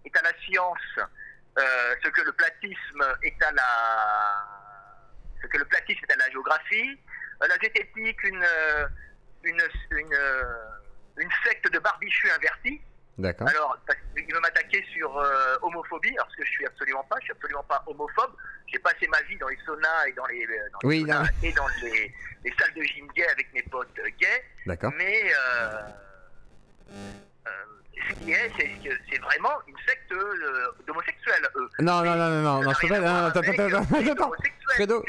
est à la science, ce que le platisme est à la géographie, la zététique une secte de barbichus invertis. D'accord. Alors, il veut m'attaquer sur homophobie, alors que je suis absolument pas homophobe. J'ai passé ma vie dans les saunas et dans les saunas et dans les salles de gym gay avec mes potes gays. D'accord. Mais ce qui est, c'est vraiment une secte d'homosexuels, eux. Non, je peux pas. Attends. Fredo.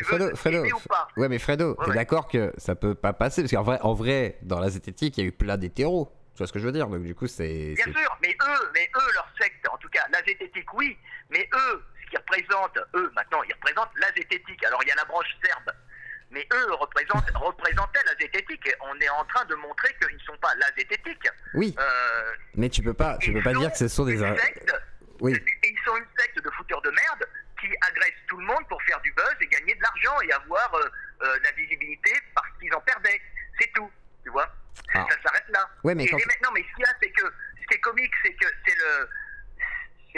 Ouais, mais Fredo, t'es d'accord que ça peut pas passer? Parce qu'en vrai, dans la zététique, il y a eu plein d'hétéros. Tu vois ce que je veux dire? Donc du coup, c'est... Bien sûr, mais eux, leur secte, en tout cas, la zététique, oui, mais eux, ce qu'ils représentent, maintenant, ils représentent la zététique. Alors, il y a la branche serbe, mais eux représentaient la zététique, et on est en train de montrer qu'ils ne sont pas la zététique. Oui, mais tu peux pas dire que ce sont des... Oui. Ils sont une secte de fouteurs de merde qui agressent tout le monde pour faire du buzz et gagner de l'argent et avoir de la visibilité parce qu'ils en perdaient. C'est tout, tu vois. Ça s'arrête là. Ouais, mais non, mais ce qu'il y a, c'est que ce qui est comique, c'est que c'est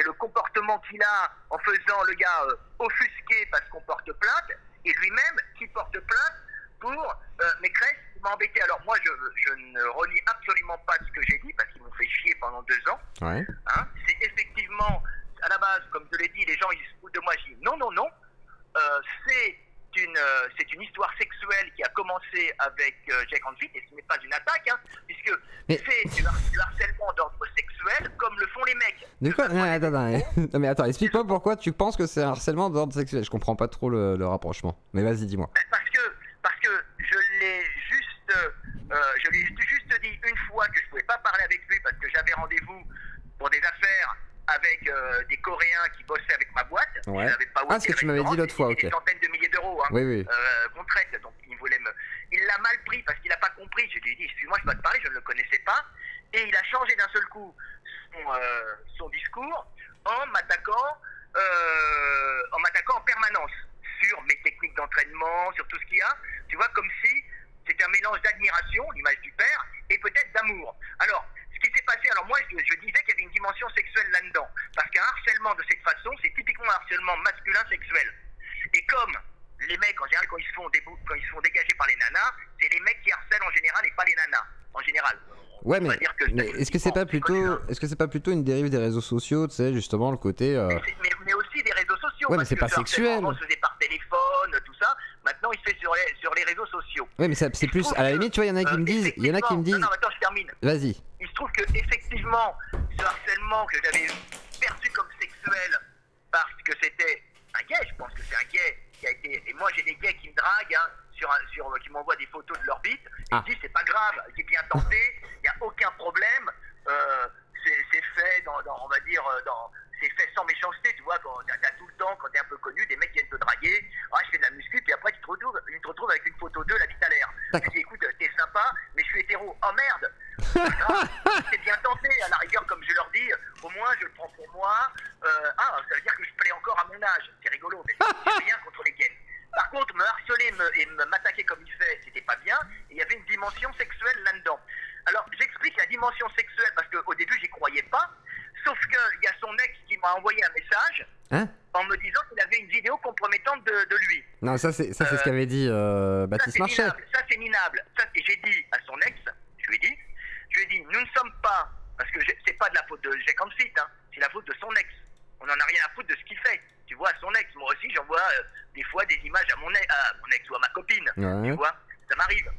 le comportement qu'il a en faisant le gars offusqué parce qu'on porte plainte, et lui-même qui porte plainte pour Pécresse qui m'a embêté. Alors moi, je ne relie absolument pas ce que j'ai dit parce qu'ils m'ont fait chier pendant 2 ans. Ouais. Hein, c'est effectivement, à la base, comme je l'ai dit, les gens ils se foutent de moi. Je dis non. C'est une histoire sexuelle qui a commencé avec Jack Hanfield, et ce n'est pas une attaque, hein, puisque c'est du harcèlement d'ordre sexuel comme le font les mecs. De quoi? Attends, explique-moi pourquoi tu penses que c'est un harcèlement d'ordre sexuel. Je comprends pas trop le rapprochement. Mais vas-y, dis-moi. Parce que je lui ai juste dit une fois que je pouvais pas parler avec lui parce que j'avais rendez-vous pour des affaires avec des Coréens qui bossaient avec ma boîte. Ouais. Ce que tu m'avais dit l'autre fois, ok. Des centaines de milliers d'euros, hein, oui. qu'on traite. Donc il l'a mal pris parce qu'il n'a pas compris. Je lui ai dit, excuse-moi, je peux te parler, je ne le connaissais pas. Et il a changé d'un seul coup son discours en m'attaquant en permanence sur mes techniques d'entraînement, sur tout ce qu'il y a. Tu vois, comme si c'était un mélange d'admiration, l'image du père, et peut-être d'amour. Alors, ce qui s'est passé, alors moi je disais qu'il y avait une dimension sexuelle là-dedans, parce qu'un harcèlement de cette façon, c'est typiquement un harcèlement masculin sexuel. Et comme les mecs, en général, quand ils se font dégager par les nanas, c'est les mecs qui harcèlent en général et pas les nanas, en général. Ouais, mais est-ce que c'est pas plutôt une dérive des réseaux sociaux, tu sais, justement, le côté... Mais aussi des réseaux sociaux. Ouais, mais c'est pas sexuel. On se faisait par téléphone, tout ça. Maintenant, il se fait sur les réseaux sociaux. Ouais, mais c'est plus... À la limite, tu vois, il y en a qui me disent... Non, attends, je termine. Vas-y. Il se trouve que, effectivement, ce harcèlement que j'avais perçu comme sexuel, parce que c'était un gay, je pense que c'est un gay qui a été... Et moi, j'ai des gays qui me draguent, hein, qui m'envoient des photos de leur bite. Ils disent, c'est pas grave, j'ai bien tenté, il n'y a aucun problème. C'est fait on va dire, c'est fait sans méchanceté, tu vois, quand t'as tout le temps, quand t'es un peu connu, des mecs viennent te draguer, je fais de la muscu, puis après tu te retrouves avec une photo d'eux, la bite à l'air. Tu dis, écoute, t'es sympa, mais je suis hétéro. Oh merde. C'est bien tenté, à la rigueur, comme je leur dis, au moins je le prends pour moi. Ça veut dire que je plais encore à mon âge, c'est rigolo, mais c'est rien contre les gays. Par contre, me harceler et m'attaquer comme il fait, c'était pas bien, et il y avait une dimension sexuelle là-dedans. Alors, j'explique la dimension sexuelle parce qu'au début, j'y croyais pas. Sauf qu'il y a son ex qui m'a envoyé un message en me disant qu'il avait une vidéo compromettante de lui. Non, ça c'est ce qu'avait dit Baptiste Marchais. Ça, c'est minable. Et j'ai dit à son ex, je lui ai dit, nous ne sommes pas, parce que c'est pas de la faute de Jack Hanfield, hein, c'est la faute de son ex. On n'en a rien à foutre de ce qu'il fait. Tu vois, à son ex. Moi aussi, j'envoie des fois des images à mon ex ou à ma copine. Tu vois, ça m'arrive.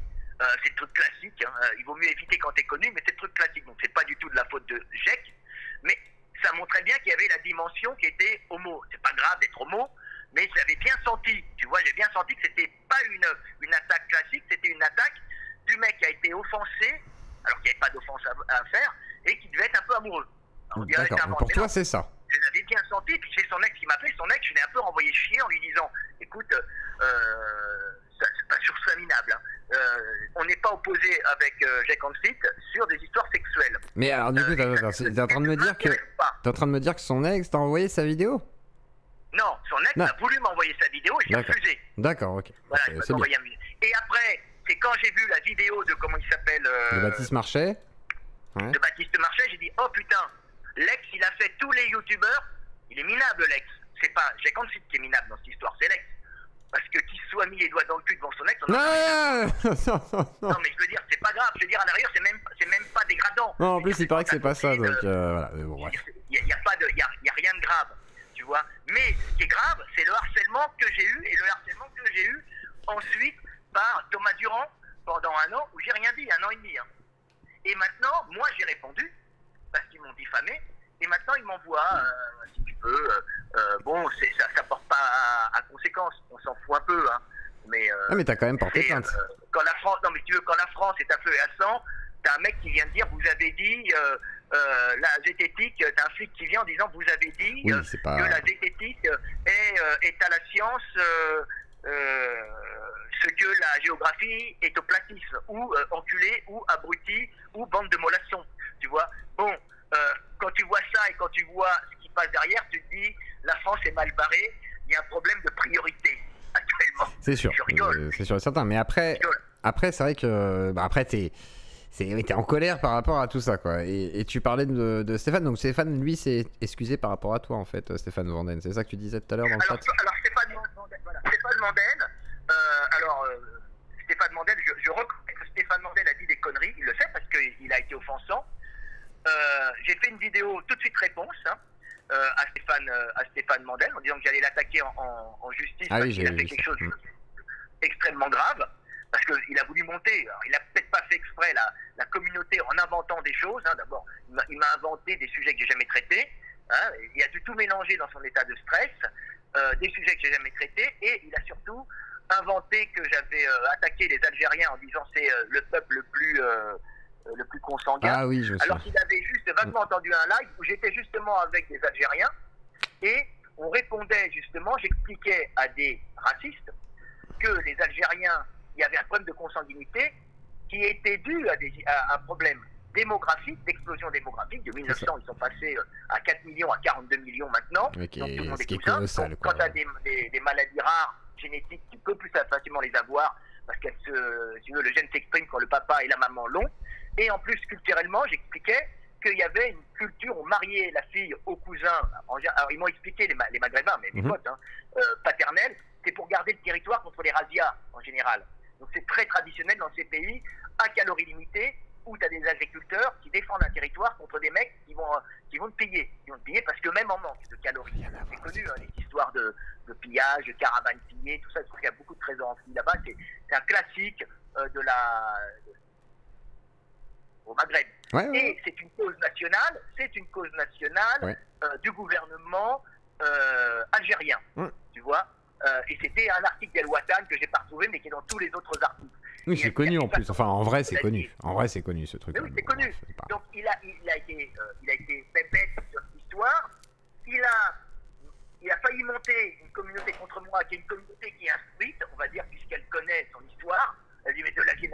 C'est le truc classique, hein. Il vaut mieux éviter quand t'es connu, mais c'est le truc classique. Donc c'est pas du tout de la faute de Jack, mais ça montrait bien qu'il y avait la dimension qui était homo. C'est pas grave d'être homo, mais j'avais bien senti, tu vois, j'ai bien senti que c'était pas une attaque classique, c'était une attaque du mec qui a été offensé, alors qu'il n'y avait pas d'offense à faire, et qui devait être un peu amoureux. D'accord, pour toi c'est ça. Je l'avais bien senti, puis c'est son ex qui m'appelait, son ex, je l'ai un peu renvoyé chier en lui disant, écoute, c'est pas sur ça minable, hein. On n'est pas opposé avec Jack Hanfield sur des histoires sexuelles. Mais alors du coup, t'es en train de me dire que son ex t'a envoyé sa vidéo? Non, son ex a voulu m'envoyer sa vidéo et j'ai refusé. D'accord, ok. Voilà, il m'a envoyé un... Et après, c'est quand j'ai vu la vidéo de comment il s'appelle... de Baptiste Marchais. De Baptiste Marchais, j'ai dit, oh putain, Lex, il a fait tous les youtubeurs. Il est minable, Lex. C'est pas Jack Hanfield qui est minable dans cette histoire, c'est Lex. Parce que qu'il soit mis les doigts dans le cul devant son ex, non, mais je veux dire, c'est pas grave. Je veux dire, à l'arrière, c'est même pas dégradant. Non, en plus, il paraît que c'est pas ça, donc voilà. Bon, bref. Il y a rien de grave, tu vois. Mais ce qui est grave, c'est le harcèlement que j'ai eu, et le harcèlement que j'ai eu ensuite par Thomas Durand pendant un an, où j'ai rien dit, 1 an et demi. Hein. Et maintenant, moi, j'ai répondu, parce qu'ils m'ont diffamé, et maintenant, ils m'envoient, si tu peux, bon, ça porte pas à conséquence, on s'en fout un peu, hein. Mais t'as quand même porté plainte. Quand la France est à feu et à sang, t'as un mec qui vient de dire, vous avez dit, la zététique, t'as un flic qui vient en disant, vous avez dit que la zététique est à la science ce que la géographie est au platisme, ou enculé, ou abruti, ou bande de mollassons, tu vois. Bon, quand tu vois ça et quand tu vois ce qui passe derrière, tu te dis, la France est mal barrée, il y a un problème de priorité actuellement. C'est sûr, c'est sûr et certain. Mais après c'est vrai que après t'es en colère par rapport à tout ça, quoi. Et tu parlais de Stéphane, donc Stéphane, lui, s'est excusé par rapport à toi, en fait, Stéphane Vandel. C'est ça que tu disais tout à l'heure dans le chat. Alors Stéphane Vandel, voilà. Stéphane Vandel, je reconnais que Stéphane Vandel a dit des conneries, il le sait parce qu'il a été offensant. J'ai fait une vidéo tout de suite réponse, hein, à Stéphane Vandel, en disant que j'allais l'attaquer en justice parce qu'il a fait quelque chose d'extrêmement grave, parce qu'il a voulu monter. Alors, il a peut-être pas fait exprès la communauté en inventant des choses. Hein. D'abord, il m'a inventé des sujets que j'ai jamais traités. Hein. Il a dû tout mélanger dans son état de stress, des sujets que j'ai jamais traités, et il a surtout inventé que j'avais attaqué les Algériens en disant c'est le peuple le plus consanguin, alors qu'il avait juste vaguement entendu un live où j'étais justement avec des Algériens et on répondait justement, j'expliquais à des racistes que les Algériens, il y avait un problème de consanguinité qui était dû à un problème démographique, d'explosion démographique. De 1900, ils sont passés à 4 millions, à 42 millions maintenant. Donc tout le monde est cousin. Quand tu as des maladies rares, génétiques, tu peux plus facilement les avoir parce que si le gène s'exprime quand le papa et la maman l'ont. Et en plus, culturellement, j'expliquais qu'il y avait une culture, on mariait la fille au cousin. Alors, ils m'ont expliqué, les Maghrébins, mais mes potes, hein, paternels, c'est pour garder le territoire contre les razzias, en général. Donc, c'est très traditionnel dans ces pays, à calories limitées, où tu as des agriculteurs qui défendent un territoire contre des mecs qui vont te piller. Ils vont te piller parce qu'eux-mêmes en manquent de calories. C'est connu, hein, les histoires de pillage, de caravanes pillées, tout ça. Il y a beaucoup de trésors enfouis là-bas. C'est un classique au Maghreb. Et c'est une cause nationale, du gouvernement algérien, tu vois. Et c'était un article d'El Watan que j'ai pas retrouvé, mais qui est dans tous les autres articles. Oui, c'est connu en plus. Enfin, en vrai, c'est connu. En vrai, c'est connu ce truc. Oui, c'est connu. Donc, il a été bête sur cette histoire. Il a failli monter une communauté contre moi, qui est une communauté qui est instruite, on va dire, puisqu'elle connaît son histoire. Elle dit, mais Delavier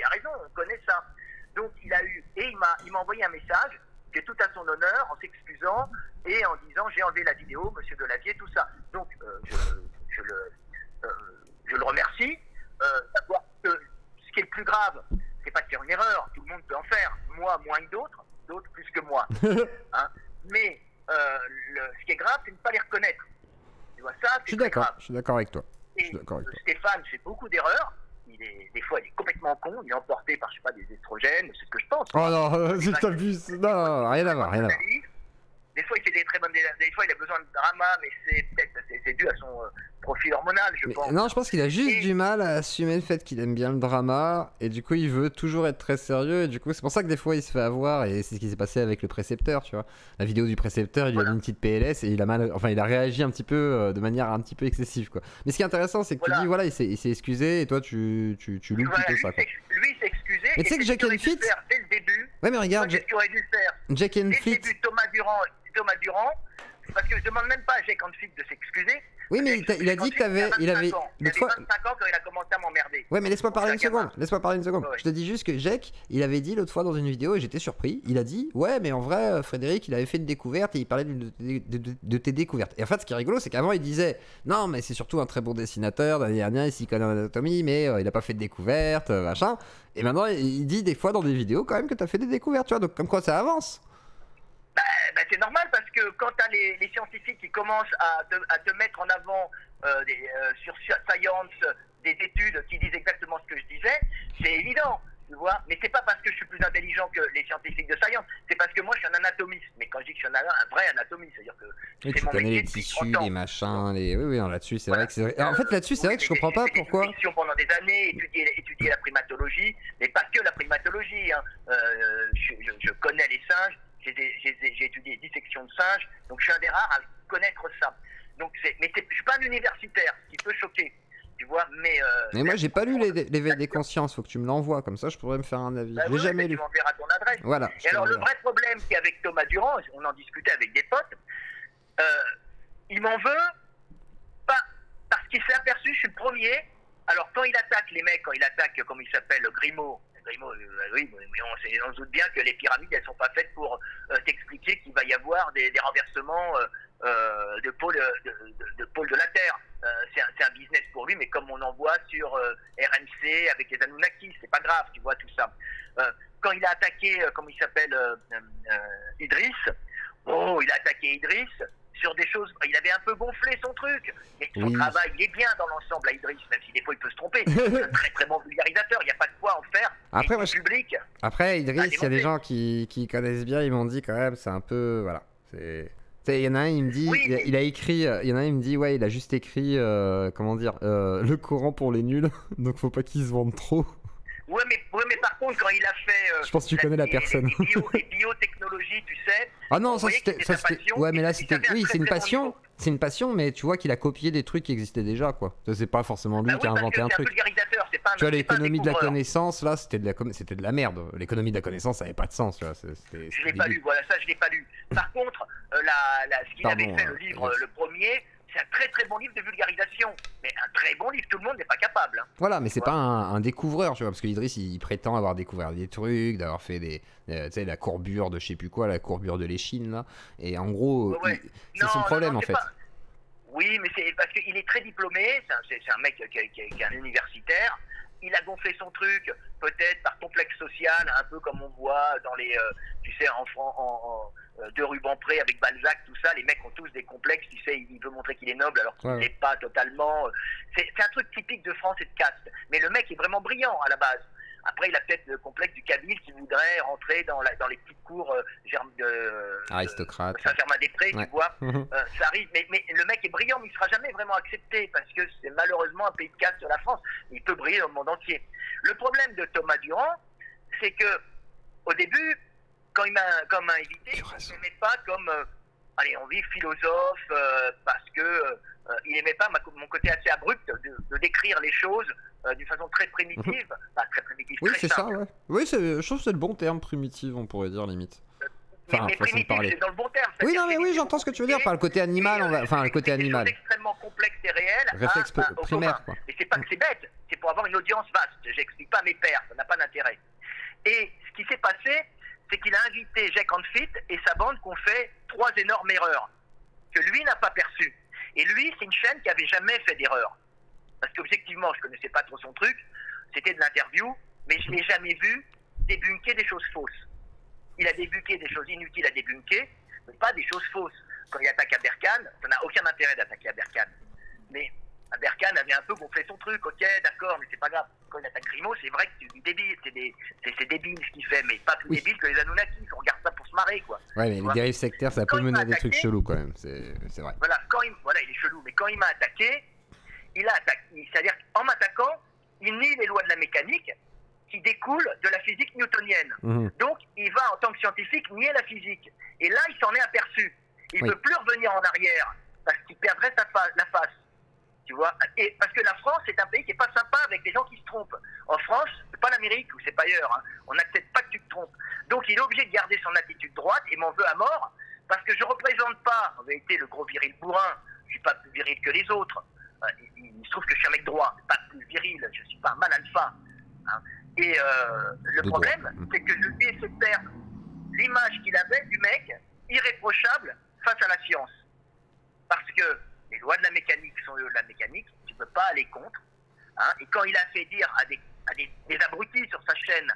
a raison, on connaît ça. Donc il m'a envoyé un message qui est tout à son honneur en s'excusant et en disant j'ai enlevé la vidéo, monsieur Delavier, tout ça. Donc je le remercie. D'abord, ce qui est le plus grave, c'est pas de faire une erreur, tout le monde peut en faire, moi moins que d'autres plus que moi. Hein. Mais ce qui est grave, c'est de ne pas les reconnaître. Tu vois, ça, c'est très grave. Je suis d'accord avec toi. Stéphane fait beaucoup d'erreurs. Des fois, il est complètement con, il est emporté par, je sais pas, des estrogènes, c'est ce que je pense. Oh non, si t'abuses, non, rien à voir. Des fois, il fait des très bonnes... Des fois, il a besoin de drama, mais c'est dû à son profil hormonal, je pense. Non, je pense qu'il a juste du mal à assumer le fait qu'il aime bien le drama, et du coup, il veut toujours être très sérieux, et du coup, c'est pour ça que des fois, il se fait avoir, et c'est ce qui s'est passé avec le précepteur, tu vois. La vidéo du précepteur, il lui a mis une petite PLS, et il a réagi un petit peu, de manière un petit peu excessive, quoi. Mais ce qui est intéressant, c'est que tu dis, voilà, il s'est excusé, et toi, tu loues plutôt ça, quoi. Lui, il s'est excusé, mais tu sais que Jack Hanfield... Dès le début... Ouais, mais regarde... Qu'est-ce qu'il aurait dû faire Jack Hanfield... Dès le début, Thomas Durand, parce que je demande même pas à Jack Hanfield de s'excuser. Oui, mais il a dit que t'avais... Il avait 25 ans quand il a commencé à m'emmerder. Ouais, mais laisse-moi parler une seconde. Ouais. Je te dis juste que Jack, il avait dit l'autre fois dans une vidéo, et j'étais surpris, il a dit, ouais, mais en vrai, Frédéric, il avait fait une découverte, et il parlait de tes découvertes. Et en fait, ce qui est rigolo, c'est qu'avant, il disait, non, mais c'est surtout un très bon dessinateur, il s'y connaît en anatomie, mais il a pas fait de découverte, machin. Et maintenant, il dit des fois dans des vidéos, quand même, que t'as fait des découvertes, tu vois, donc comme quoi ça avance. t'as les scientifiques qui commencent à te mettre en avant sur Science des études qui disent exactement ce que je disais, c'est évident. Tu vois, mais c'est pas parce que je suis plus intelligent que les scientifiques de Science, c'est parce que moi je suis un anatomiste. Mais quand je dis que je suis un vrai anatomiste, c'est-à-dire que oui, tu connais les tissus, les machins, les... Oui, là-dessus, c'est vrai que c'est... En fait, là-dessus, c'est vrai que je comprends pas pourquoi... J'ai pendant des années, étudié la primatologie, mais pas que la primatologie. Hein. Je connais les singes, j'ai étudié les dissections de singes, donc je suis un des rares à connaître ça. Donc, mais je suis pas un universitaire, ce qui peut choquer. Tu vois, mais moi j'ai pas lu l'éveil des consciences, faut que tu me l'envoies, comme ça je pourrais me faire un avis. J'ai jamais lu. Tu m'enverras ton adresse. Voilà. Et alors le vrai problème qu'il y a avec Thomas Durand, on en discutait avec des potes, il m'en veut pas parce qu'il s'est aperçu, je suis le premier. Alors quand il attaque les mecs, quand il attaque, comme il s'appelle, Grimaud, oui, mais on se doute bien que les pyramides elles sont pas faites pour t'expliquer qu'il va y avoir des renversements de pôle de la Terre. C'est un business pour lui, mais comme on en voit sur RMC avec les Anunnakis, c'est pas grave, tu vois tout ça. Quand il a attaqué, comment il s'appelle, Idriss, il a attaqué Idriss sur des choses, il avait un peu gonflé son truc, mais son travail, il est bien dans l'ensemble à Idriss, même si des fois il peut se tromper. C'est un très très bon vulgarisateur, il n'y a pas de quoi en faire. Après, moi, public. Après, Idriss, il y a des gens qui connaissent bien, ils m'ont dit quand même, c'est un peu, voilà, c'est... Il y en a un, il me dit, il a écrit, il y en a un, il me dit, ouais, il a juste écrit, comment dire, le Coran pour les nuls, donc faut pas qu'il se vende trop. Ouais, mais par contre, quand il a fait. Je pense que tu connais la personne. Les biotechnologies, tu sais. Ah non, ça c'était. Ouais, mais là c'était. Oui, c'est une passion. C'est une passion, mais tu vois qu'il a copié des trucs qui existaient déjà, quoi. C'est pas forcément lui qui a inventé un truc. Tu vois, l'économie de la connaissance, là, c'était de la merde. L'économie de la connaissance, ça avait pas de sens, tu vois. Je l'ai pas lu, voilà, ça je l'ai pas lu. Par contre, ce qu'il avait fait, le livre, le premier. C'est un très très bon livre de vulgarisation, mais un très bon livre, tout le monde n'est pas capable. Hein. Voilà, mais c'est pas un découvreur, tu vois, parce que Idriss il prétend avoir découvert des trucs, d'avoir fait tu sais, la courbure de je sais plus quoi, la courbure de l'échine là, et en gros, c'est son problème en fait. Pas... Oui, mais c'est parce qu'il est très diplômé, c'est un mec qui est un universitaire. Il a gonflé son truc, peut-être par complexe social, un peu comme on voit dans les, tu sais, de Rubempré avec Balzac, tout ça, les mecs ont tous des complexes, tu sais, il veut montrer qu'il est noble alors qu'il n'est pas totalement. C'est un truc typique de France et de caste. Mais le mec est vraiment brillant à la base. Après, il a peut-être le complexe du Kabyle qui voudrait rentrer dans les petites cours aristocrate. Saint-Germain-des-Prés, tu vois. Ça arrive, mais le mec est brillant, mais il ne sera jamais vraiment accepté parce que c'est malheureusement un pays de caste sur la France. Il peut briller dans le monde entier. Le problème de Thomas Durand, c'est que au début, quand il m'a invité, il ne m'aimait pas comme, allez, on dit philosophe, parce que il n'aimait pas mon côté assez abrupt de décrire les choses d'une façon très primitive. Très primitive, oui, très c'est simple. ça, ouais. Oui, je trouve que c'est le bon terme, primitive, on pourrait dire, limite. Enfin, mais primitive, c'est dans le bon terme. Oui, non, mais oui, j'entends ce que tu veux dire. Par le côté animal, le côté animal. Des choses extrêmement complexes et réelles. Réflexe primaire, quoi. Et c'est pas que c'est bête, c'est pour avoir une audience vaste. J'explique pas à mes pairs, ça n'a pas d'intérêt. Et ce qui s'est passé, c'est qu'il a invité Jake Hanfit et sa bande qui ont fait 3 énormes erreurs que lui n'a pas perçues. Et lui, c'est une chaîne qui avait jamais fait d'erreur. Parce qu'objectivement, je connaissais pas trop son truc, c'était de l'interview, mais je l'ai jamais vu débunker des choses fausses. Il a débunké des choses inutiles à débunker, mais pas des choses fausses. Quand il attaque Aberkan, ça n'a aucun intérêt d'attaquer Aberkan. Mais Aberkan avait un peu gonflé son truc, ok, d'accord, mais c'est pas grave. Quand il attaque Grimaud, c'est vrai que c'est débile, c'est débile ce qu'il fait, mais pas plus débile que les Anunnakis. On regarde ça pour se marrer, quoi. Ouais, mais les dérives sectaires, ça peut mener à des trucs chelous quand même, c'est vrai. Voilà, il est chelou, mais quand il m'a attaqué, c'est-à-dire qu'en m'attaquant, il nie les lois de la mécanique qui découlent de la physique newtonienne. Donc, il va, en tant que scientifique, nier la physique. Et là, il s'en est aperçu. Il ne peut plus revenir en arrière, parce qu'il perdrait la face. Tu vois, et parce que la France, c'est un pays qui n'est pas sympa avec les gens qui se trompent. En France, c'est pas l'Amérique ou c'est pas ailleurs. Hein. On n'accepte pas que tu te trompes. Donc, il est obligé de garder son attitude droite et m'en veut à mort, parce que je ne représente pas, en vérité, le gros viril bourrin. Je ne suis pas plus viril que les autres. Il se trouve que je suis un mec droit, pas plus viril. Je ne suis pas un mal alpha. Hein. Et le problème, c'est que je lui ai fait perdre l'image qu'il avait du mec irréprochable face à la science. Parce que les lois de la mécanique sont les lois de la mécanique, tu ne peux pas aller contre. Hein, et quand il a fait dire à des abrutis sur sa chaîne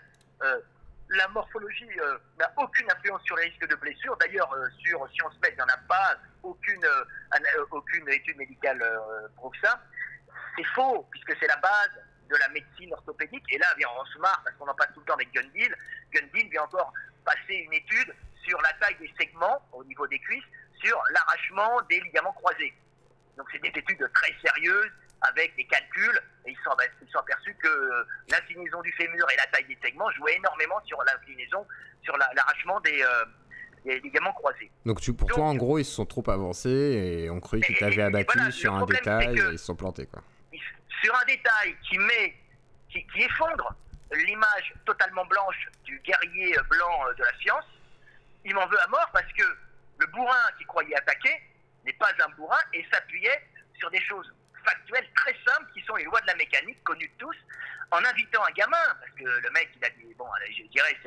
la morphologie n'a aucune influence sur les risques de blessure. D'ailleurs, si on se met, il n'y en a pas, aucune étude médicale prouve ça. C'est faux, puisque c'est la base de la médecine orthopédique. Et là, on se marre parce qu'on en passe tout le temps avec Gundil. Gundil vient encore passer une étude sur la taille des segments au niveau des cuisses, sur l'arrachement des ligaments croisés. Donc c'est des études très sérieuses avec des calculs, et ils sont aperçus que l'inclinaison du fémur et la taille des segments jouaient énormément sur l'inclinaison, sur l'arrachement des ligaments croisés. Donc toi, en gros, ils se sont trop avancés et ont cru qu'ils t'avaient abattu voilà, sur un détail et ils se sont plantés, quoi. Sur un détail qui effondre l'image totalement blanche du guerrier blanc de la science, il m'en veut à mort parce que le bourrin qui croyait attaquer n'est pas un bourrin et s'appuyait sur des choses factuelles très simples qui sont les lois de la mécanique connues de tous, en invitant un gamin, parce que le mec il a dit, bon je dirais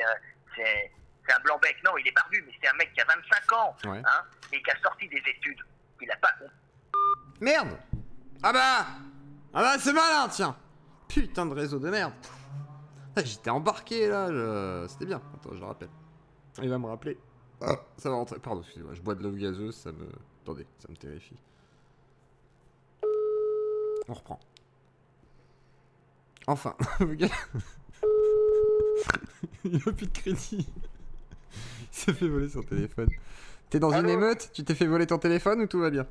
c'est un blanc-bec, non il est barbu, mais c'est un mec qui a 25 ans, ouais. Hein, et qui a sorti des études qu'il n'a pas compris. Merde. Ah bah c'est malin, tiens. Putain de réseau de merde. J'étais embarqué là, c'était bien. Attends, je le rappelle. Il va me rappeler. Ah, ça va rentrer. Pardon, excusez-moi, je bois de l'eau gazeuse, ça me... Attendez, ça me terrifie. On reprend. Enfin. Il a plus de crédit. Il s'est fait voler son téléphone. T'es dans une émeute? Tu t'es fait voler ton téléphone ou tout va bien?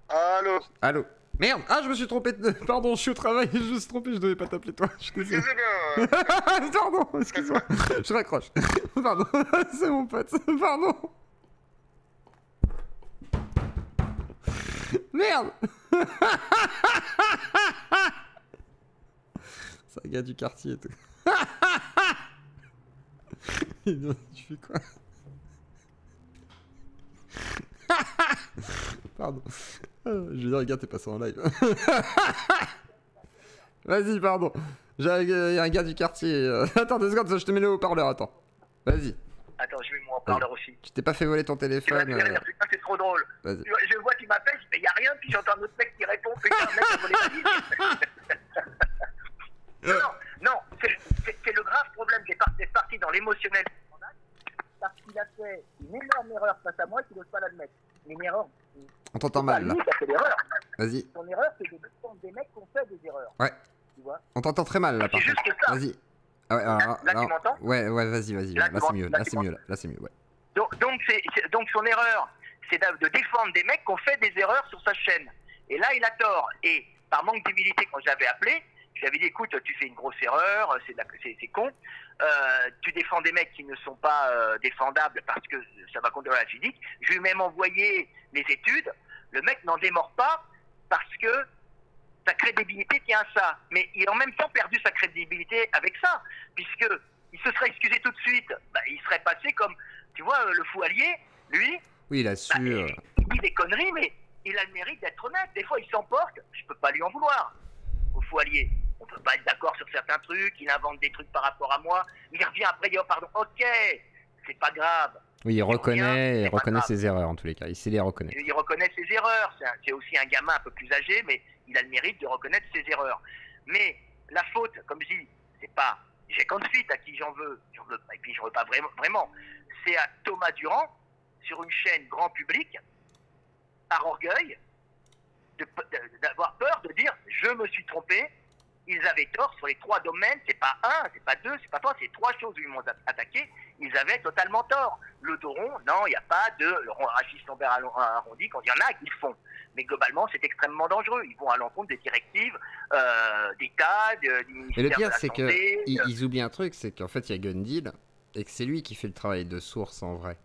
Allô? Allô? Merde! Ah, je me suis trompé de... Pardon, je suis au travail, je me suis trompé, je devais pas t'appeler toi. Je suis désolé. Pardon, excuse-moi. Je raccroche. Pardon, c'est mon pote. Pardon. Merde! C'est un gars du quartier et tout. Tu fais quoi? Pardon. Je vais dire, regarde, t'es passé en live. Vas-y, pardon. Il y a un gars du quartier. Attends 2 secondes, je te mets le haut-parleur, attends. Vas-y. Attends, je mets mon haut-parleur aussi. Tu t'es pas fait voler ton téléphone. Putain, c'est trop drôle. Je vois qu'il m'appelle, je fais, y a rien, puis j'entends un autre mec qui répond, putain, mec, on volait pas dire. Non, c'est le grave problème qui est parti dans l'émotionnel. Parce qu'il a fait une énorme erreur face à moi qu'il n'ose pas l'admettre. Une erreur. On t'entend mal là. Vas-y. Son erreur, c'est de défendre des mecs qui ont fait des erreurs. Ouais. Tu vois? On t'entend très mal là par contre. Vas-y. Ah ouais, là tu m'entends? Ouais, vas-y. Là c'est mieux. Là c'est mieux, ouais. Donc son erreur, c'est de défendre des mecs qui ont fait des erreurs sur sa chaîne. Et là, il a tort. Et par manque d'humilité, quand j'avais appelé, je lui avais dit, écoute, tu fais une grosse erreur, c'est con. Tu défends des mecs qui ne sont pas défendables parce que ça va contre la physique. Je lui ai même envoyé les études. Le mec n'en démord pas parce que sa crédibilité tient à ça. Mais il a en même temps perdu sa crédibilité avec ça, puisque il se serait excusé tout de suite. Bah, il serait passé comme, tu vois, le fou allié, lui. Oui, il a su. Il dit des conneries, mais il a le mérite d'être honnête. Des fois, il s'emporte. Je peux pas lui en vouloir au fou allié. On peut pas être d'accord sur certains trucs, il invente des trucs par rapport à moi, il revient après, il dit oh pardon, ok, c'est pas grave. Oui, il reconnaît ses erreurs en tous les cas, il sait les reconnaître. Il reconnaît ses erreurs, c'est aussi un gamin un peu plus âgé, mais il a le mérite de reconnaître ses erreurs. Mais la faute, comme je dis, c'est pas j'ai Confit à qui j'en veux, et puis je veux pas vraiment, c'est à Thomas Durand, sur une chaîne grand public, par orgueil, d'avoir peur de dire je me suis trompé. Ils avaient tort sur les 3 domaines, c'est pas 1, c'est pas 2, c'est pas 3, c'est 3 choses où ils m'ont attaqué, ils avaient totalement tort. Le dos rond, non, il n'y a pas de le rachis lombaire arrondi, quand il y en a qui le font. Mais globalement, c'est extrêmement dangereux. Ils vont à l'encontre des directives d'État, du ministère. Et le pire, c'est qu'ils oublient un truc, c'est qu'en fait, il y a Gundil, et que c'est lui qui fait le travail de source en vrai.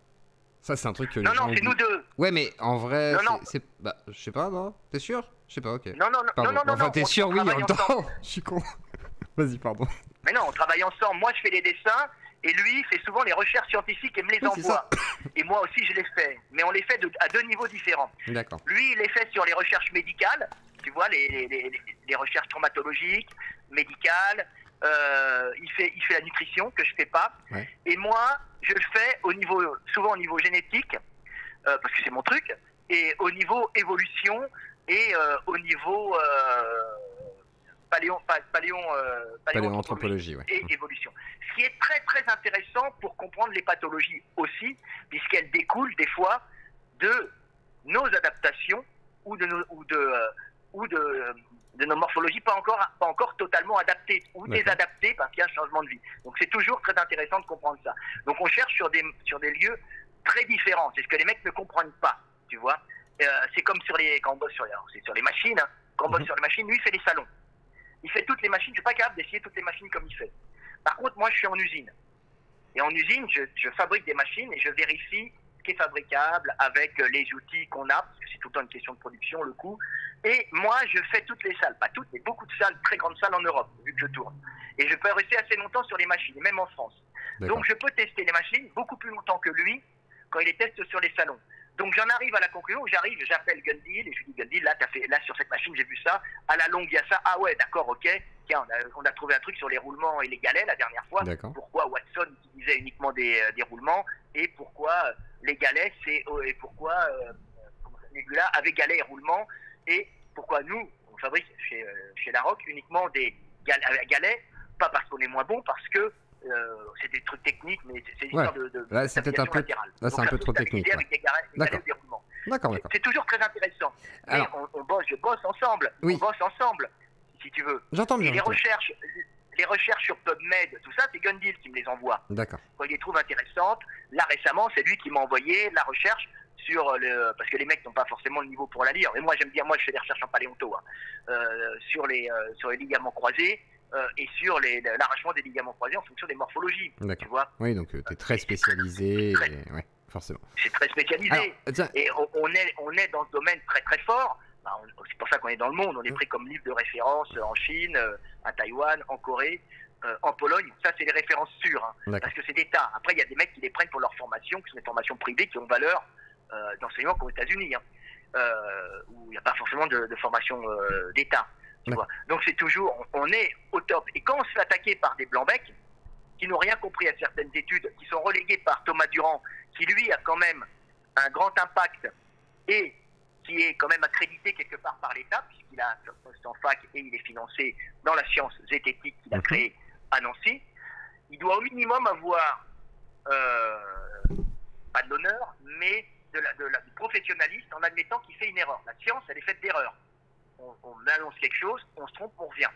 Ça, c'est un truc que non, c'est nous deux. Ouais, mais en vrai, c'est... Bah, je sais pas, non? T'es sûr? Je sais pas, ok. Non. Enfin, t'es sûr, oui, en même temps. Je suis con. Vas-y, pardon. Mais non, on travaille ensemble. Moi, je fais les dessins, et lui, il fait souvent les recherches scientifiques et me les envoie. Et moi aussi, je les fais. Mais on les fait à 2 niveaux différents. D'accord. Lui, il les fait sur les recherches médicales, tu vois, les recherches traumatologiques, médicales. Il fait la nutrition, que je fais pas. Ouais. Et moi, je le fais souvent au niveau génétique, parce que c'est mon truc, et au niveau évolution, et au niveau paléoanthropologie, ouais. Et évolution. Ce qui est très très intéressant pour comprendre les pathologies aussi, puisqu'elles découlent des fois de nos adaptations ou de nos morphologies pas encore totalement adaptées ou désadaptées parce qu'il y a un changement de vie. Donc c'est toujours très intéressant de comprendre ça. Donc on cherche sur des lieux très différents. C'est ce que les mecs ne comprennent pas, tu vois. C'est comme quand on bosse sur les machines. Hein. Quand on bosse sur les machines, lui il fait des salons. Il fait toutes les machines. Je suis pas capable d'essayer toutes les machines comme il fait. Par contre, moi je suis en usine. Et en usine, je fabrique des machines et je vérifie ce qui est fabricable avec les outils qu'on a, parce que c'est tout le temps une question de production, le coût. Et moi, je fais toutes les salles, pas toutes, mais beaucoup de salles, très grandes salles en Europe, vu que je tourne. Et je peux rester assez longtemps sur les machines, même en France. Donc je peux tester les machines beaucoup plus longtemps que lui quand il les teste sur les salons. Donc j'en arrive à la conclusion où j'appelle Gundil et je lui dis Gundil, là sur cette machine j'ai vu ça, à la longue il y a ça, ah ouais d'accord, ok, tiens on a trouvé un truc sur les roulements et les galets la dernière fois, pourquoi Watson utilisait uniquement des roulements et pourquoi les galets et pourquoi Nebula avait galets et roulements et pourquoi nous on fabrique chez Larocque uniquement des galets, pas parce qu'on est moins bon, parce que c'est des trucs techniques, mais c'est une histoire de là, c'est peut-être un peu, là, c'est un peu trop technique. Avec des galets et des roulements. D'accord. C'est toujours très intéressant. Alors, mais je bosse ensemble. Oui. On bosse ensemble, si tu veux. J'entends bien. Et les recherches sur PubMed, tout ça, c'est Gundil qui me les envoie. D'accord. Quand il les trouve intéressantes, là récemment, c'est lui qui m'a envoyé la recherche sur parce que les mecs n'ont pas forcément le niveau pour la lire. Et moi, j'aime bien, moi, je fais des recherches en paléonto, sur les ligaments croisés. Et sur l'arrachement des ligaments croisés en fonction des morphologies, tu vois. Oui, donc tu es très spécialisé, ouais, forcément. C'est très spécialisé, et on est dans ce domaine très très fort, c'est pour ça qu'on est dans le monde, on est pris comme livre de référence en Chine, à Taïwan, en Corée, en Pologne, ça c'est les références sûres, hein, parce que c'est des tas. Après il y a des mecs qui les prennent pour leur formation, qui sont des formations privées qui ont valeur d'enseignement qu'aux États-Unis, où il n'y a pas forcément de formation d'État. Tu vois. Donc c'est toujours, on est au top. Et quand on se fait attaquer par des blancs-becs qui n'ont rien compris à certaines études, qui sont relégués par Thomas Durand, qui lui a quand même un grand impact et qui est quand même accrédité quelque part par l'État, puisqu'il a un poste en fac et il est financé dans la science zététique qu'il a créée à Nancy, il doit au minimum avoir pas de l'honneur, mais du professionnalisme en admettant qu'il fait une erreur. La science, elle est faite d'erreurs. On annonce quelque chose, on se trompe, on revient.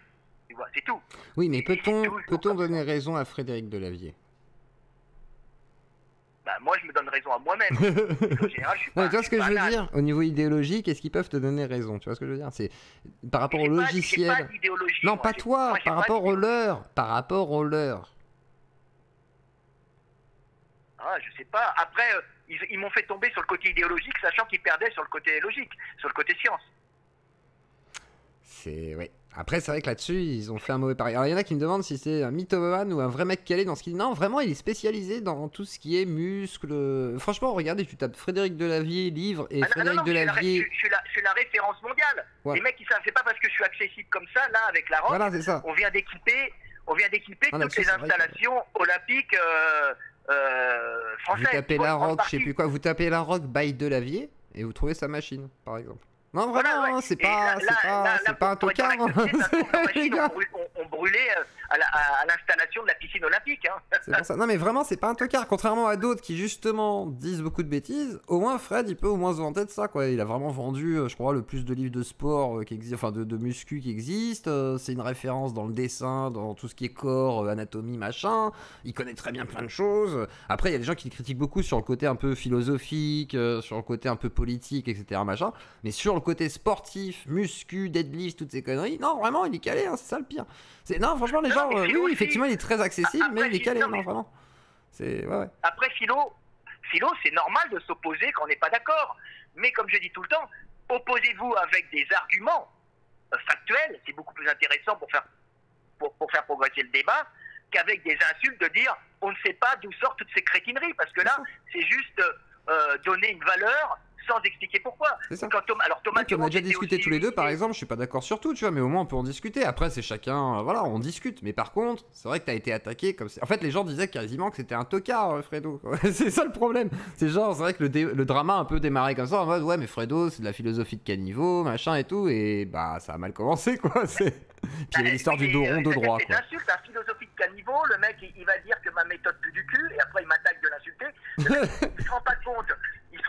Tu vois, c'est tout. Oui, mais peut-on donner raison à Frédéric Delavier? Moi, je me donne raison à moi-même. En général, je suis pas. Tu vois ce que je veux dire? Au niveau idéologique, est-ce qu'ils peuvent te donner raison? Tu vois ce que je veux dire? C'est par rapport au logiciel. Non, pas toi. Par rapport au leur. Par rapport au leur. Ah, je sais pas. Après, ils m'ont fait tomber sur le côté idéologique, sachant qu'ils perdaient sur le côté logique, sur le côté science. Oui. Après, c'est vrai que là-dessus, ils ont fait un mauvais pari. Alors, il y en a qui me demandent si c'est un mythomane ou un vrai mec calé dans ce qu'il dit. Non, vraiment, il est spécialisé dans tout ce qui est muscles. Franchement, regardez, tu tapes Frédéric Delavier, livre, et Frédéric Delavier. Je suis la référence mondiale. Ouais. Les mecs, ils savent, c'est pas parce que je suis accessible comme ça, là, avec la robe. Voilà, c'est ça. On vient d'équiper toutes les installations olympiques françaises. Vous tapez la rock, je sais plus quoi, vous tapez la rock by Delavier, et vous trouvez sa machine, par exemple. Non, vraiment, ouais. c'est pas un tocard. On brûlait à l'installation de la piscine olympique. C'est pour ça. Non, mais vraiment, c'est pas un tocard. Contrairement à d'autres qui, justement, disent beaucoup de bêtises, au moins, Fred, il peut au moins se vanter de ça, quoi. Il a vraiment vendu, je crois, le plus de livres de sport qui existent, enfin, de muscu qui existent. C'est une référence dans le dessin, dans tout ce qui est corps, anatomie, machin. Il connaît très bien plein de choses. Après, il y a des gens qui le critiquent beaucoup sur le côté un peu philosophique, sur le côté un peu politique, etc., machin. Mais sur le côté sportif, muscu, deadlift, toutes ces conneries, non, vraiment, il est calé, c'est ça le pire. Non, franchement, les gens, oui, effectivement, il est très accessible, mais il est calé, non, vraiment. Ouais. Après, philo, c'est normal de s'opposer quand on n'est pas d'accord. Mais comme je dis tout le temps, opposez-vous avec des arguments factuels, c'est beaucoup plus intéressant pour faire progresser le débat, qu'avec des insultes de dire on ne sait pas d'où sortent toutes ces crétineries, parce que là, c'est juste donner une valeur sans expliquer pourquoi. Quand Thomas on a déjà discuté tous les deux, par exemple, je suis pas d'accord sur tout, tu vois, mais au moins on peut en discuter. Après, c'est chacun, voilà, on discute. Mais par contre, c'est vrai que t'as été attaqué comme ça. En fait, les gens disaient quasiment que c'était un tocard, Fredo. C'est ça le problème. C'est vrai que le drama a un peu démarré comme ça, en mode, ouais, mais Fredo, c'est de la philosophie de caniveau, machin et tout, et bah, ça a mal commencé, quoi. Puis il y avait l'histoire du dos rond de droit, quoi. C'est une insulte, la philosophie de caniveau, le mec, il va dire que ma méthode pue du cul, et après il m'attaque de l'insulter. Il se rend pas compte.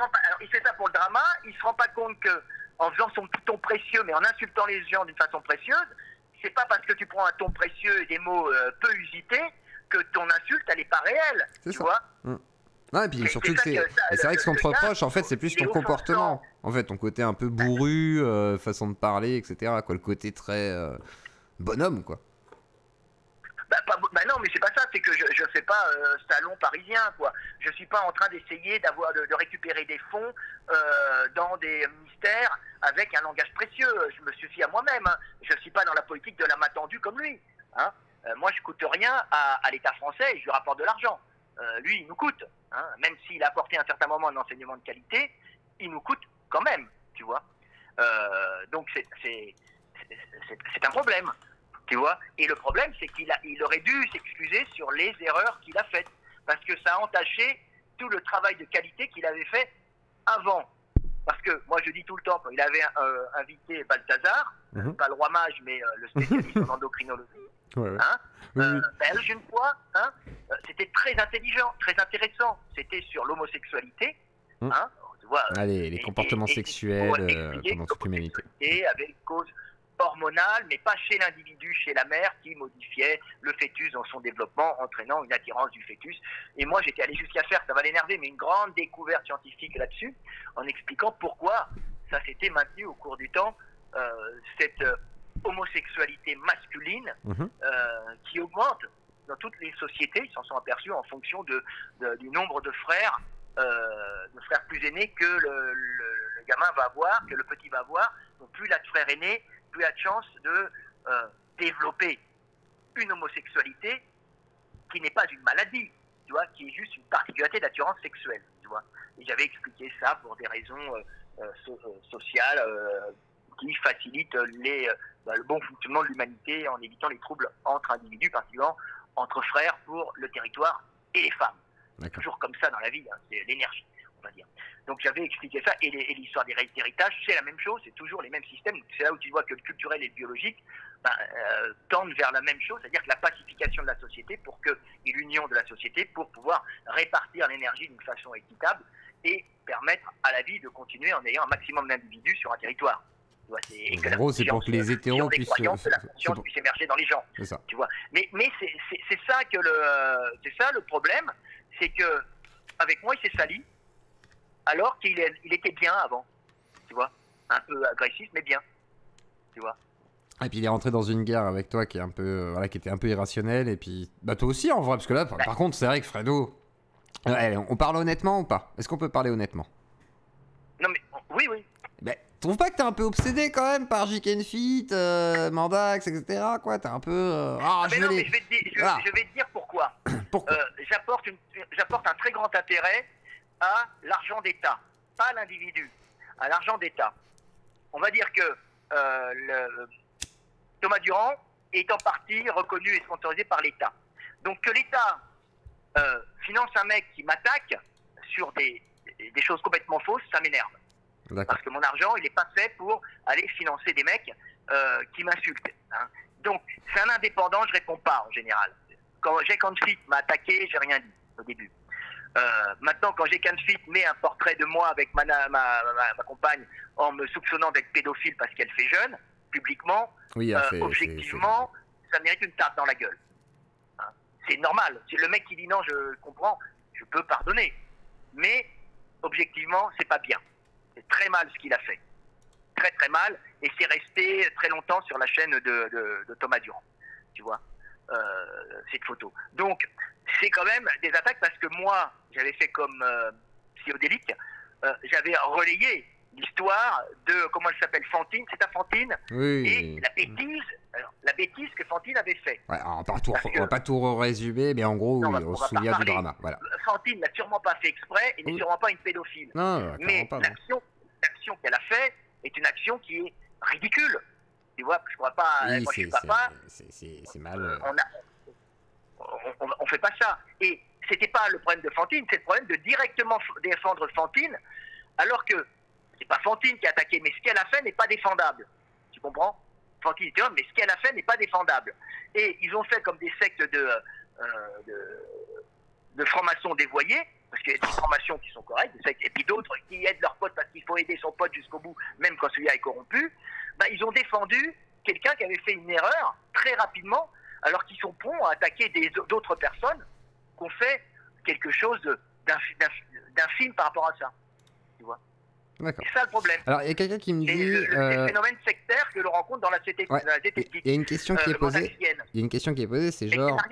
Alors, il fait ça pour le drama, il se rend pas compte que en faisant son petit ton précieux, mais en insultant les gens d'une façon précieuse, c'est pas parce que tu prends un ton précieux et des mots peu usités que ton insulte, elle est pas réelle, tu vois. Ouais, et puis surtout que c'est vrai que ce qu'on te reproche, en fait, c'est plus ton comportement. En fait, ton côté un peu bourru, façon de parler, etc. Quoi, le côté très bonhomme, quoi. Bah non, mais c'est pas ça, c'est que je fais pas salon parisien, quoi. Je suis pas en train d'essayer de récupérer des fonds dans des ministères avec un langage précieux. Je me suffis à moi-même. Hein. Je suis pas dans la politique de la main tendue comme lui. Hein. Moi, je coûte rien à l'État français et je lui rapporte de l'argent. Lui, il nous coûte. Hein. Même s'il a apporté à un certain moment un enseignement de qualité, il nous coûte quand même, tu vois. Donc, c'est un problème. Tu vois. Et le problème, c'est qu'il aurait dû s'excuser sur les erreurs qu'il a faites. Parce que ça a entaché tout le travail de qualité qu'il avait fait avant. Parce que, moi je dis tout le temps, quand il avait invité Balthazar, pas le roi mage, mais le spécialiste en endocrinologie, belge une fois, c'était très intelligent, très intéressant. C'était sur l'homosexualité. Tu vois, les comportements sexuels dans toute l'humanité. Et avec cause hormonale, mais pas chez l'individu, chez la mère, qui modifiait le fœtus dans son développement, entraînant une attirance du fœtus. Et moi, j'étais allé jusqu'à faire, ça va l'énerver, mais une grande découverte scientifique là-dessus, en expliquant pourquoi ça s'était maintenu au cours du temps, cette homosexualité masculine qui augmente dans toutes les sociétés. Ils s'en sont aperçus en fonction du nombre de frères plus aînés que le gamin va avoir, que le petit va avoir. Donc plus il a de frères aînés, plus il a de chance de développer une homosexualité qui n'est pas une maladie, tu vois, qui est juste une particularité d'attirance sexuelle, tu vois. Et j'avais expliqué ça pour des raisons sociales qui facilitent le bon fonctionnement de l'humanité en évitant les troubles entre individus, particulièrement entre frères pour le territoire et les femmes. C'est toujours comme ça dans la vie, hein, c'est l'énergie, on va dire. Donc j'avais expliqué ça, et l'histoire des héritages, c'est la même chose, c'est toujours les mêmes systèmes. C'est là où tu vois que le culturel et le biologique tendent vers la même chose, c'est-à-dire que la pacification de la société et l'union de la société pour pouvoir répartir l'énergie d'une façon équitable et permettre à la vie de continuer en ayant un maximum d'individus sur un territoire. Tu vois, en gros, c'est pour que les hétéros puissent émerger dans les gens. C'est ça. Tu vois. Mais c'est ça le problème, c'est que avec moi, il s'est sali. Alors qu'il était bien avant, tu vois, un peu agressif, mais bien, tu vois. Et puis il est rentré dans une guerre avec toi qui est un peu, qui était un peu irrationnelle, et puis, bah toi aussi en vrai, parce que là, par contre, c'est vrai que Fredo, on parle honnêtement ou pas? Est-ce qu'on peut parler honnêtement? Non mais, oui. Ben, trouves pas que t'es un peu obsédé quand même par Jikenfit, Mandax, etc. quoi? T'es un peu... mais je vais te dire pourquoi. Pourquoi j'apporte un très grand intérêt à l'argent d'État, pas à l'individu, à l'argent d'État. On va dire que Thomas Durand est en partie reconnu et sponsorisé par l'État. Donc que l'État finance un mec qui m'attaque sur des choses complètement fausses, ça m'énerve. Parce que mon argent, il n'est pas fait pour aller financer des mecs qui m'insultent. Hein. Donc c'est un indépendant, je réponds pas en général. Quand Jikenfit m'a attaqué, j'ai rien dit au début. Maintenant, quand Jikenfit met un portrait de moi avec ma compagne en me soupçonnant d'être pédophile parce qu'elle fait jeune, publiquement, objectivement, ça mérite une tarte dans la gueule. Hein. C'est normal. C'est le mec qui dit non, je comprends, je peux pardonner. Mais, objectivement, c'est pas bien. C'est très mal ce qu'il a fait. Très très mal. Et c'est resté très longtemps sur la chaîne de Thomas Durand. Tu vois, cette photo. Donc, c'est quand même des attaques parce que moi, j'avais fait comme psychodélique, j'avais relayé l'histoire de, comment elle s'appelle, Fantine, c'est ta Fantine, et la bêtise que Fantine avait fait. Ouais, on va pas tout résumer, mais en gros, on se souvient du drama. Voilà. Fantine n'a sûrement pas fait exprès et n'est sûrement pas une pédophile. Non, mais l'action qu'elle a fait est une action qui est ridicule. Tu vois, je crois pas. Oui, moi, je suis papa. C'est mal. On fait pas ça. Et c'était pas le problème de Fantine, c'est le problème de directement défendre Fantine, alors que c'est pas Fantine qui a attaqué, mais ce qu'elle a fait n'est pas défendable. Tu comprends? Fantine était homme, mais ce qu'elle a fait n'est pas défendable. Et ils ont fait comme des sectes de francs-maçons dévoyés, parce qu'il y a des francs-maçons qui sont corrects, des sectes, et puis d'autres qui aident leur pote parce qu'il faut aider son pote jusqu'au bout, même quand celui-là est corrompu. Ben, ils ont défendu quelqu'un qui avait fait une erreur très rapidement, alors qu'ils sont prompts à attaquer d'autres personnes qui ont fait quelque chose d'infime par rapport à ça. Tu vois? D'accord. C'est ça le problème. Alors, il y a quelqu'un qui me dit... C'est le phénomène sectaire que l'on rencontre dans la zététique. Il y a une question qui est posée. Il y a une question qui est posée, c'est genre... Ça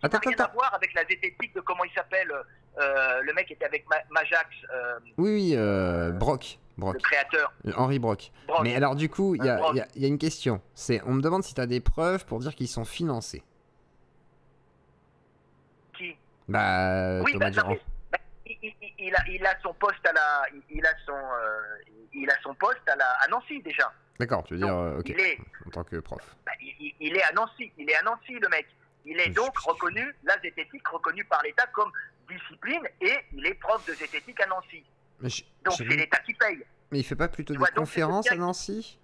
n'a rien à voir avec la zététique de comment il s'appelle, le mec qui était avec Majax. Oui, Brock. Le créateur. Henri Brock. Mais alors, du coup, il y a une question. On me demande si tu as des preuves pour dire qu'ils sont financés. Qui? Bah, oui, Thomas Durand. Il a son poste à Nancy déjà. D'accord, tu veux dire ok. En tant que prof. Il est à Nancy, le mec. Il est donc reconnu, la zététique reconnue par l'État comme discipline, et il est prof de zététique à Nancy. Donc c'est l'État qui paye. Mais il fait pas plutôt des conférences à Nancy?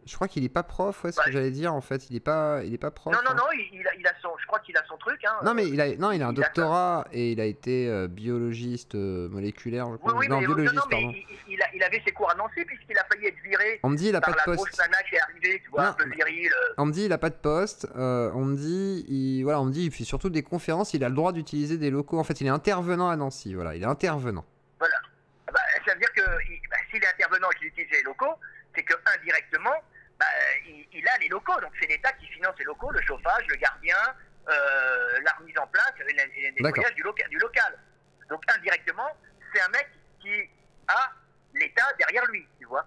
Je crois qu'il est pas prof, ouais, ce que j'allais dire en fait. Il est pas prof. Non, je crois qu'il a son truc. Hein, non, mais il a un doctorat et il a été biologiste moléculaire, je crois. Oui, non, biologiste, pardon. Il avait ses cours à Nancy puisqu'il a failli être viré. On me dit il a pas de poste. Grosse nana qui est arrivée, tu vois, un peu viril. On me dit il a pas de poste. On me dit il fait surtout des conférences. Il a le droit d'utiliser des locaux. En fait, il est intervenant à Nancy. Voilà, il est intervenant. Voilà. Ça veut dire que s'il est intervenant et qu'il utilise les locaux, c'est que indirectement, il a les locaux. Donc c'est l'État qui finance les locaux, le chauffage, le gardien, la remise en place, les nettoyages du local. Donc indirectement, c'est un mec qui a l'État derrière lui, tu vois.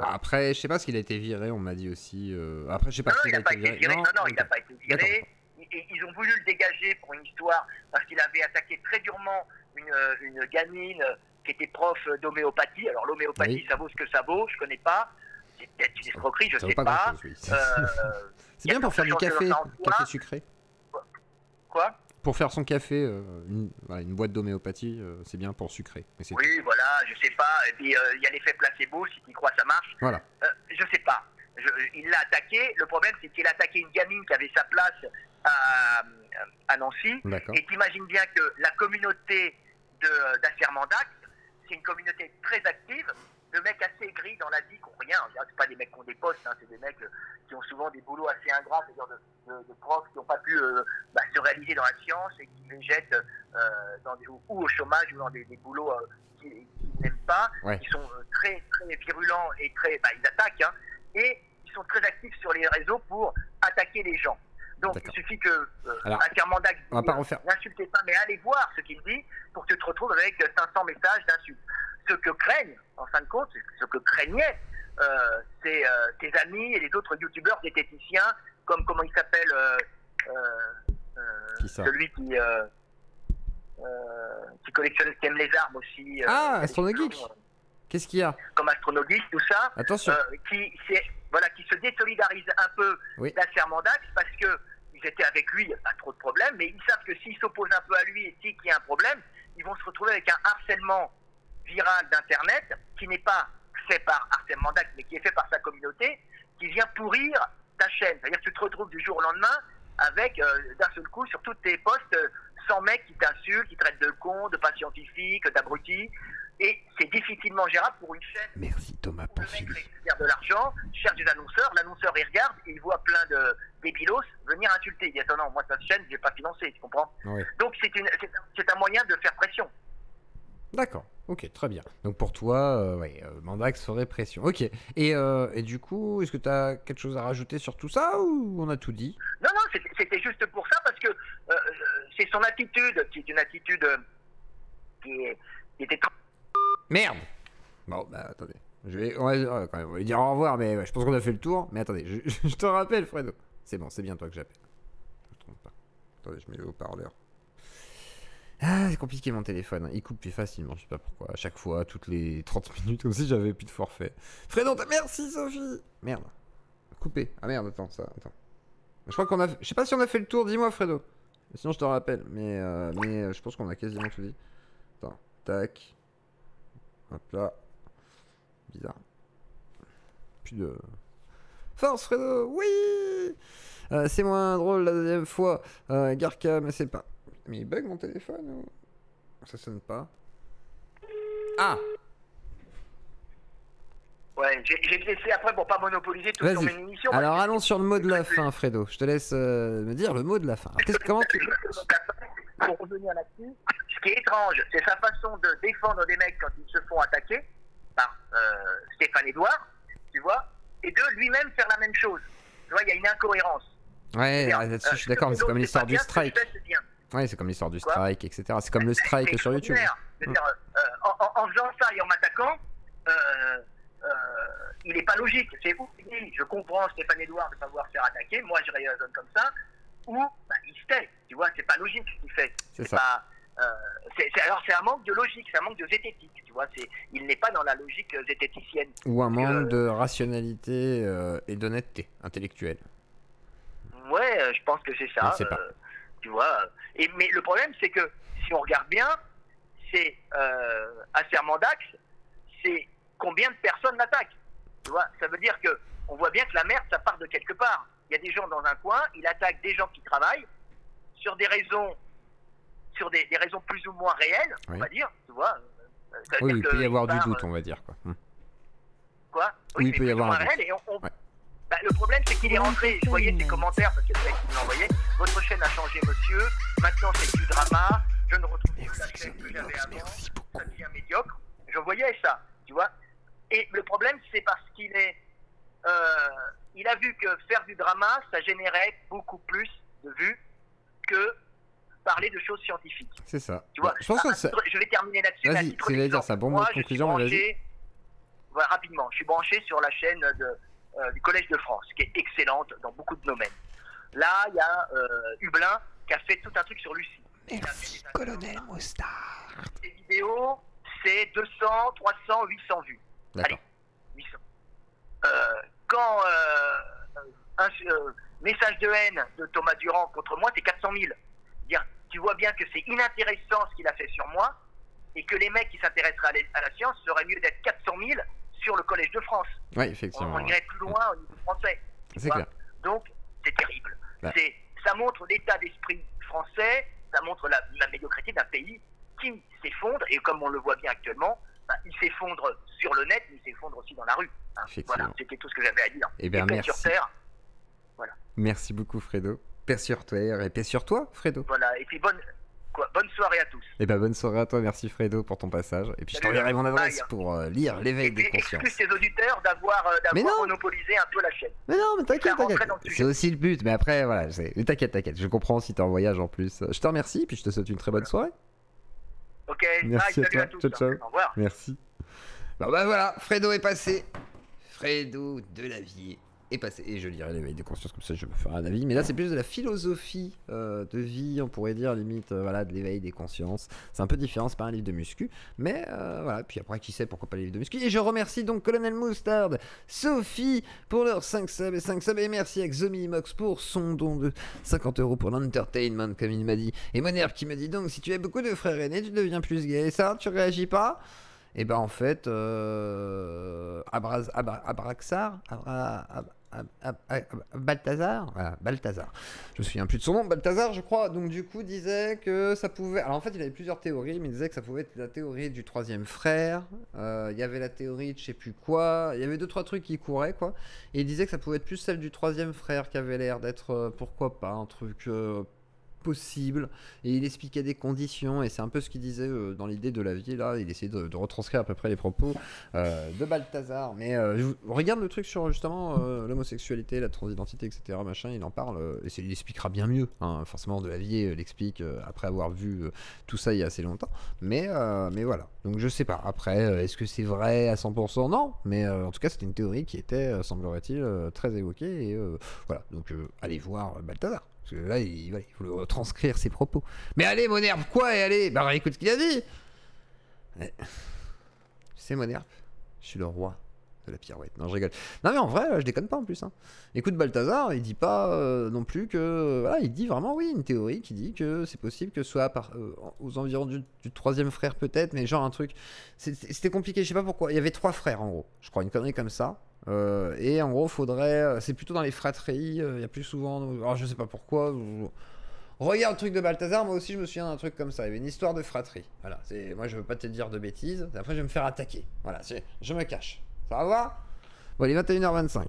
Après, je sais pas s'il a été viré, on m'a dit aussi. Après, je sais pas s'il a été viré. Non, il n'a pas été viré. Ils ont voulu le dégager pour une histoire parce qu'il avait attaqué très durement une gamine qui était prof d'homéopathie. Alors l'homéopathie, ça vaut ce que ça vaut, je connais pas. C'est peut-être une escroquerie, je sais pas. C'est bien pour faire du café sucré. Quoi? Pour faire son café, une boîte d'homéopathie, c'est bien pour sucrer. Oui, voilà, je sais pas. Et puis il y a l'effet placebo, si tu crois ça marche. Voilà. Je sais pas. Il l'a attaqué. Le problème, c'est qu'il a attaqué une gamine qui avait sa place à Nancy. Et t'imagines bien que la communauté d'Assermandac, c'est une communauté très active, de mecs assez gris dans la vie, qui n'ont rien. C'est pas des mecs qui ont des postes, hein, c'est des mecs qui ont souvent des boulots assez ingrats, c'est-à-dire de profs qui n'ont pas pu se réaliser dans la science et qui les jettent ou au chômage ou dans des boulots qu'ils n'aiment pas. Ouais. Ils sont très, très virulents et très... ils attaquent, hein, et ils sont très actifs sur les réseaux pour attaquer les gens. Donc il suffit que Assermandac n'insultez pas, mais allez voir ce qu'il dit pour que tu te retrouves avec 500 messages d'insultes. Ce que craignent, en fin de compte, ce que craignaient tes amis et les autres youtubeurs diététiciens, comme comment il s'appelle celui qui collectionne, qui aime les armes aussi. Astronogeek. Qu'est-ce qu'il y a? Comme Astronogeek, tout ça. Attention. Qui se désolidarise un peu d'Assermandac parce que ils étaient avec lui, il n'y a pas trop de problème, mais ils savent que s'ils s'opposent un peu à lui et qu'il y a un problème, ils vont se retrouver avec un harcèlement viral d'Internet qui n'est pas fait par Assermandac, mais qui est fait par sa communauté, qui vient pourrir ta chaîne. C'est-à-dire que tu te retrouves du jour au lendemain avec, d'un seul coup, sur tous tes posts, 100 mecs qui t'insultent, qui traitent de con, de pas scientifique, d'abruti. Et c'est difficilement gérable pour une chaîne. Merci Thomas pour le mec récupère de l'argent, cherche des annonceurs, l'annonceur il regarde et il voit plein de débilos venir insulter. Il dit attends non, moi cette chaîne je vais pas financer, tu comprends? Oui. Donc c'est un moyen de faire pression. D'accord, ok, très bien. Donc pour toi, Mandax ferait pression. Ok, et du coup, est-ce que tu as quelque chose à rajouter sur tout ça ou on a tout dit? Non, c'était juste pour ça parce que c'est son attitude qui est une attitude qui était... Merde. Bon, bah attendez. On va quand même lui dire au revoir, mais je pense qu'on a fait le tour. Mais attendez, je te rappelle, Fredo. C'est bon, c'est bien toi que j'appelle. Je ne me trompe pas. Attendez, je mets le haut-parleur. Ah, c'est compliqué mon téléphone. Il coupe plus facilement, je sais pas pourquoi. À chaque fois, toutes les 30 minutes, comme si j'avais plus de forfait. Fredo, merci Sophie. Merde. Coupé. Ah merde, attends, ça. Attends. Je crois qu'on a. Je sais pas si on a fait le tour, dis-moi Fredo. Sinon, je te rappelle. Mais je pense qu'on a quasiment tout dit. Attends. Tac. Hop là. Bizarre. Plus de. Force Fredo, oui. C'est moins drôle la deuxième fois. Garca, mais c'est pas. Mais il bug mon téléphone ou. Ça sonne pas. Ah. Ouais, j'ai laissé après pour pas monopoliser toute ton émission. Alors allons sur le mot de la fin, Fredo. Je te laisse me dire le mot de la fin. Comment tu... Pour revenir là-dessus, ce qui est étrange, c'est sa façon de défendre des mecs quand ils se font attaquer par Stéphane Edouard, tu vois, et de lui-même faire la même chose. Tu vois, il y a une incohérence. Ouais, là-dessus, je suis d'accord, mais c'est comme l'histoire du strike. Ouais, c'est comme l'histoire du strike, etc. C'est comme le strike sur YouTube. En faisant ça et en m'attaquant, il n'est pas logique. C'est où je comprends Stéphane Edouard de savoir faire attaquer, moi je raisonne comme ça, ou bah, il se tait, tu vois, c'est pas logique ce qu'il fait. C'est ça. Alors c'est un manque de logique, c'est un manque de zététique, tu vois, il n'est pas dans la logique zététicienne. Ou un manque de rationalité et d'honnêteté intellectuelle. Ouais, je pense que c'est ça. Je sais pas. Tu vois. Mais le problème, c'est que si on regarde bien, c'est à Sermendax, c'est combien de personnes l'attaquent. Tu vois, ça veut dire que on voit bien que la merde, ça part de quelque part. Il y a des gens dans un coin, il attaque des gens qui travaillent sur des raisons, des raisons plus ou moins réelles, on va dire. Tu vois. Oui, il peut y avoir du doute, on va dire quoi. Quoi? Oui, il peut y avoir un doute. Et bah, le problème, c'est qu'il est rentré, je voyais ses commentaires, parce que le mec qui me l'envoyait, votre chaîne a changé, monsieur, maintenant c'est du drama, je ne retrouve plus la chaîne que j'avais avant, ça devient médiocre. Je voyais ça, tu vois. Et le problème, c'est parce qu'il il a vu que faire du drama, ça générait beaucoup plus de vues que parler de choses scientifiques. C'est ça. Tu vois, je pense que ça... Je vais terminer là-dessus. Vas-y, tu vas dire ça, bon mot de conclusion, vas-y. Voilà, rapidement, je suis branché sur la chaîne du Collège de France, qui est excellente dans beaucoup de domaines. Là, il y a Hublin qui a fait tout un truc sur Lucie. Merci, Colonel Moustard. Ces vidéos, c'est 200, 300, 800 vues. Allez, 800. Quand un message de haine de Thomas Durand contre moi, c'est 400 000. Dire, tu vois bien que c'est inintéressant ce qu'il a fait sur moi, et que les mecs qui s'intéresseraient à la science seraient mieux d'être 400 000 sur le Collège de France. Oui, effectivement. On irait plus loin au niveau français. C'est clair. Donc, c'est terrible. Ouais. Ça montre l'état d'esprit français, ça montre la médiocrité d'un pays qui s'effondre, et comme on le voit bien actuellement, bah, il s'effondre sur le net, mais il s'effondre aussi dans la rue. Hein. Voilà, c'était tout ce que j'avais à dire. Eh bien, merci. Sur terre, voilà. Merci beaucoup, Fredo. Paix sur terre et paix sur toi, Fredo. Voilà, et puis bonne soirée à tous. Et ben bonne soirée à toi, merci Fredo pour ton passage. Et puis je t'enverrai mon adresse pour lire l'éveil des consciences. Excuse tes auditeurs d'avoir monopolisé un peu la chaîne. Mais non, mais t'inquiète. C'est aussi le but, mais après, voilà, t'inquiète. Je comprends si t'es en voyage en plus. Je te remercie, puis je te souhaite une très bonne soirée. Ok, merci bye, à toi. À tous, ciao. Au revoir. Merci. Bah voilà, Fredo est passé. Fredo Delavier est passé. Et je lirai l'éveil des consciences, comme ça je peux faire un avis. Mais là, c'est plus de la philosophie de vie, on pourrait dire, limite, voilà, de l'éveil des consciences. C'est un peu différent, c'est pas un livre de muscu. Mais voilà, puis après, qui sait, pourquoi pas les livres de muscu. Et je remercie donc Colonel Moustard, Sophie pour leurs 5 subs et 5 subs. Et merci à Xomimox pour son don de 50 € pour l'entertainment, comme il m'a dit. Et Monerve qui me dit donc, si tu as beaucoup de frères aînés, tu deviens plus gay. Et ça, tu réagis pas? Et ben en fait, Abraxar, Balthazar, voilà, Balthazar. Je me souviens plus de son nom, Balthazar, je crois. Donc du coup, disait que ça pouvait. Alors en fait, il avait plusieurs théories, mais il disait que ça pouvait être la théorie du troisième frère. Il y avait la théorie de je sais plus quoi. Il y avait 2-3 trucs qui couraient quoi. Et il disait que ça pouvait être plus celle du troisième frère qui avait l'air d'être, pourquoi pas, un truc possible, et il expliquait des conditions, et c'est un peu ce qu'il disait dans l'idée de la vie là. Il essayait de retranscrire à peu près les propos de Balthazar, mais regarde le truc sur justement l'homosexualité, la transidentité, etc. machin, il en parle, et il expliquera bien mieux, hein. Forcément de la vie l'explique après avoir vu tout ça il y a assez longtemps, mais voilà, donc je sais pas après est-ce que c'est vrai à 100%? Non, mais en tout cas c'était une théorie qui était semblerait-il très évoquée, et voilà, donc allez voir Balthazar. Parce que là, il voulait retranscrire ses propos. Mais allez, Monerbe, quoi? Et allez, bah écoute ce qu'il a dit. Ouais. Tu sais, Monerbe, je suis le roi de la pirouette. Non, je rigole. Non, mais en vrai, je déconne pas en plus. Hein. Écoute, Balthazar, il dit pas non plus que. Voilà, il dit vraiment, oui, une théorie qui dit que c'est possible que ce soit aux environs du troisième frère, peut-être, mais genre un truc. C'était compliqué, je sais pas pourquoi. Il y avait 3 frères en gros, je crois, une connerie comme ça. Et en gros, faudrait. C'est plutôt dans les fratries, il y a plus souvent. Alors, je sais pas pourquoi. Regarde le truc de Balthazar, moi aussi je me souviens d'un truc comme ça. Il y avait une histoire de fratrie. Voilà, moi je veux pas te dire de bêtises. Après, je vais me faire attaquer. Voilà, je me cache. Ça va? Bon, il est 21h25.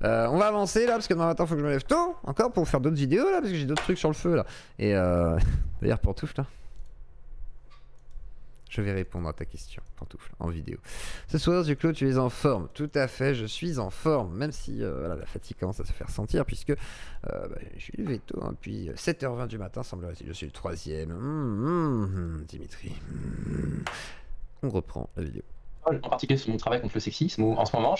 On va avancer là, parce que demain matin, il faut que je me lève tôt, encore pour faire d'autres vidéos là, parce que j'ai d'autres trucs sur le feu là. Et d'ailleurs, Pantoufle, là, je vais répondre à ta question, Pantoufle, en vidéo. Ce soir, Claude, tu es en forme. Tout à fait, je suis en forme, même si voilà, la fatigue commence à se faire sentir, puisque je suis levé tôt, hein, puis 7h20 du matin, semblerait-il, je suis le 3e. Dimitri. On reprend la vidéo. En particulier sur mon travail contre le sexisme, où en ce moment,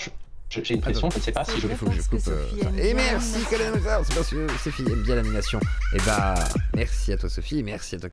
j'ai une pression, je ne sais pas si je vais. Il faut que je coupe. Et merci, Colin, c'est parce que Sophie aime bien l'animation. Et bah, merci à toi, Sophie, et merci à toi.